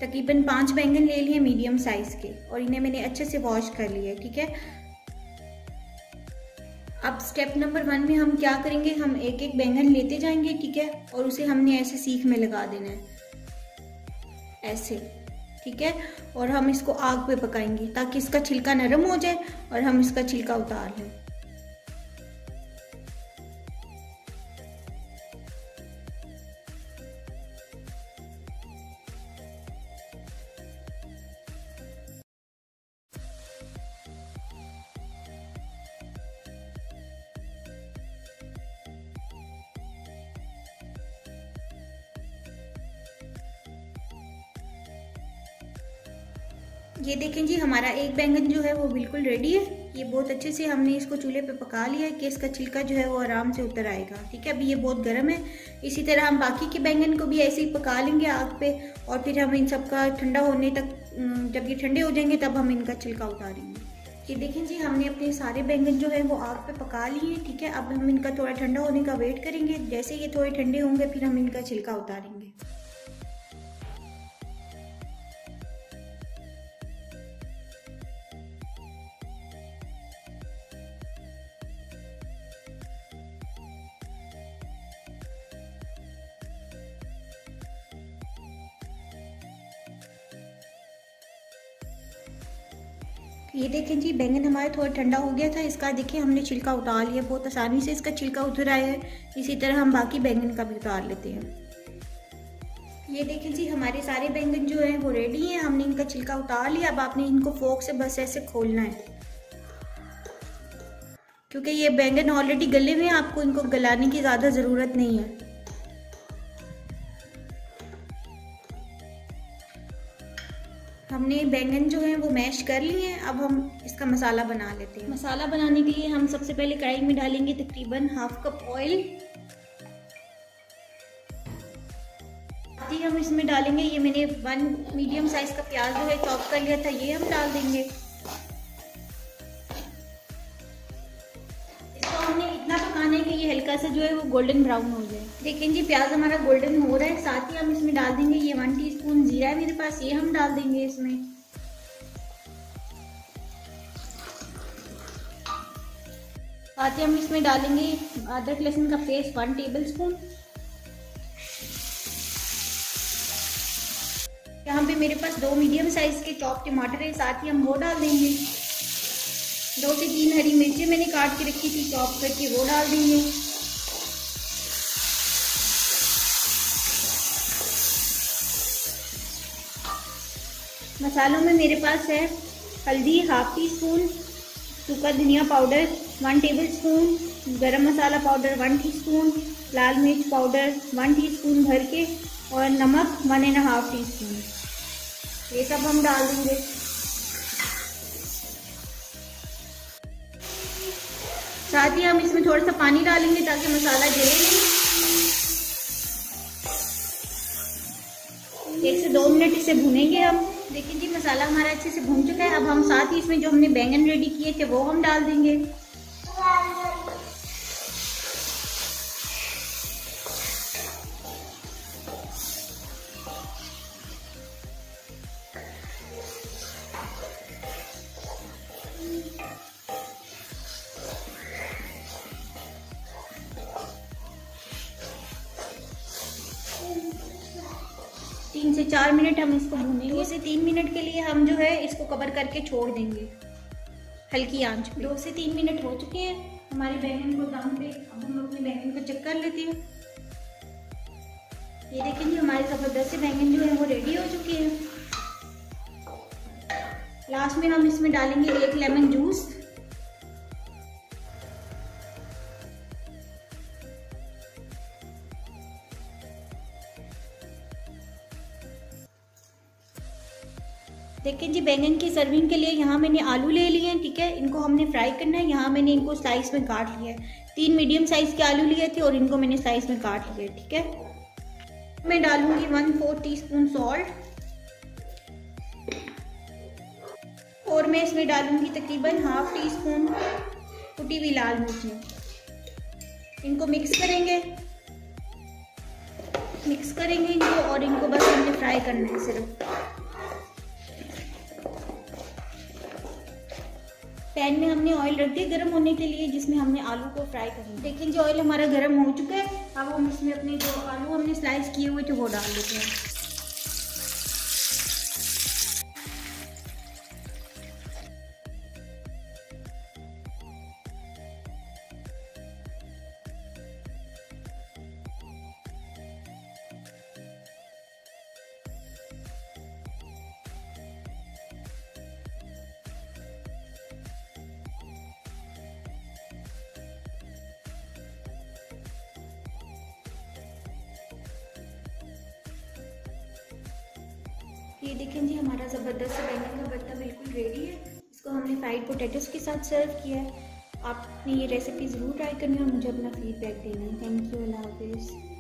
तकरीबन 5 बैंगन ले लिए मीडियम साइज़ के और इन्हें मैंने अच्छे से वॉश कर लिया है, ठीक है। अब स्टेप नंबर 1 में हम क्या करेंगे, हम एक एक बैंगन लेते जाएंगे, ठीक है, और उसे हमने ऐसे सीख में लगा देना है, ऐसे, ठीक है। और हम इसको आग पे पकाएंगे ताकि इसका छिलका नरम हो जाए और हम इसका छिलका उतार लें। ये देखें जी, हमारा एक बैंगन जो है वो बिल्कुल रेडी है। ये बहुत अच्छे से हमने इसको चूल्हे पे पका लिया है कि इसका छिलका जो है वो आराम से उतर आएगा, ठीक है। अभी ये बहुत गर्म है। इसी तरह हम बाकी के बैंगन को भी ऐसे ही पका लेंगे आग पे और फिर हम इन सबका ठंडा होने तक, जब ये ठंडे हो जाएंगे तब हम इनका छिलका उतारेंगे। ये देखें जी, हमने अपने सारे बैंगन जो है वो आग पे पका लिए, ठीक है। अब हम इनका थोड़ा ठंडा होने का वेट करेंगे। जैसे ये थोड़े ठंडे होंगे फिर हम इनका छिलका उतारेंगे। ये देखें जी, बैंगन हमारा थोड़ा ठंडा हो गया था। इसका देखिए हमने छिलका उतार लिया, बहुत आसानी से इसका छिलका उतर आया है। इसी तरह हम बाकी बैंगन का भी उतार लेते हैं। ये देखें जी, हमारे सारे बैंगन जो हैं वो रेडी हैं। हमने इनका छिलका उतार लिया। अब आपने इनको फोक से बस ऐसे खोलना है, क्योंकि ये बैंगन ऑलरेडी गले हुए हैं, आपको इनको गलाने की ज़्यादा ज़रूरत नहीं है। हमने बैंगन जो है वो मैश कर लिए हैं। अब हम इसका मसाला बना लेते हैं। मसाला बनाने के लिए हम सबसे पहले कढ़ाई में डालेंगे तकरीबन हाफ कप ऑयल। हम इसमें डालेंगे, ये मैंने 1 मीडियम साइज का प्याज जो है चॉप कर लिया था, ये हम डाल देंगे। इसको हमने इतना पकाना है कि ये हल्का सा जो है वो गोल्डन ब्राउन हो जाए। देखें जी, प्याज हमारा गोल्डन हो रहा है। साथ ही हम इसमें डाल देंगे ये 1 टीस्पून जीरा है मेरे पास, ये हम डाल देंगे इसमें। साथ ही हम इसमें डालेंगे अदरक लहसुन का पेस्ट 1 टेबलस्पून। यहाँ पे मेरे पास 2 मीडियम साइज के चॉप टमाटर है, साथ ही हम वो डाल देंगे। 2 से 3 हरी मिर्चें मैंने काट के रखी थी चॉप करके, वो डाल देंगे। मसालों में मेरे पास है हल्दी 1/2 टीस्पून, सूखा धनिया पाउडर 1 टेबलस्पून, गरम मसाला पाउडर 1 टीस्पून, लाल मिर्च पाउडर 1 टीस्पून भर के और नमक 1.5 टीस्पून। ये सब हम डाल देंगे। साथ ही हम इसमें थोड़ा सा पानी डालेंगे ताकि मसाला जले नहीं। 1 से 2 मिनट इसे भूनेंगे हम। देखिए जी, मसाला हमारा अच्छे से भून चुका है। अब हम साथ ही इसमें जो हमने बैंगन रेडी किए थे वो हम डाल देंगे। 3 से 4 मिनट हम इसको भूनेंगे। 2 से 3 मिनट के लिए हम जो है इसको कवर करके छोड़ देंगे हल्की आंच पे। 2 से 3 मिनट हो चुके हैं हमारे बैंगन को दम पे। अब हम अपने बैंगन को चेक कर लेते हैं। ये देखें जी, हमारे ज़बरदस्त से बैंगन जो है वो रेडी हो चुके हैं। लास्ट में हम इसमें डालेंगे 1 लेमन जूस। देखें जी, बैंगन की सर्विंग के लिए यहाँ मैंने आलू ले लिए हैं, ठीक है। इनको हमने फ्राई करना है। यहाँ मैंने इनको स्लाइस में काट लिया है। 3 मीडियम साइज के आलू लिए थे और इनको मैंने स्लाइस में काट लिया है, ठीक है। मैं डालूंगी 1/4 टीस्पून सॉल्ट और मैं इसमें डालूंगी तकरीबन 1/2 टीस्पून कुटी हुई लाल मिर्चें। इनको मिक्स करेंगे इनको और इनको बस हमने फ्राई करना है सिर्फ। पैन में हमने ऑयल रख दिया गर्म होने के लिए, जिसमें हमने आलू को फ्राई करना है। देखिए जी ऑयल हमारा गर्म हो चुका है। अब हम इसमें अपने जो आलू हमने स्लाइस किए हुए थे वो डाल देते हैं। ये देखें जी हमारा ज़बरदस्त बैंगन का भरता बिल्कुल रेडी है। इसको हमने फ्राइड पोटैटोज़ के साथ सर्व किया है। आपने ये रेसिपी ज़रूर ट्राई करनी है और मुझे अपना फीडबैक देना है। थैंक यू, अल्लाह हाफिज़।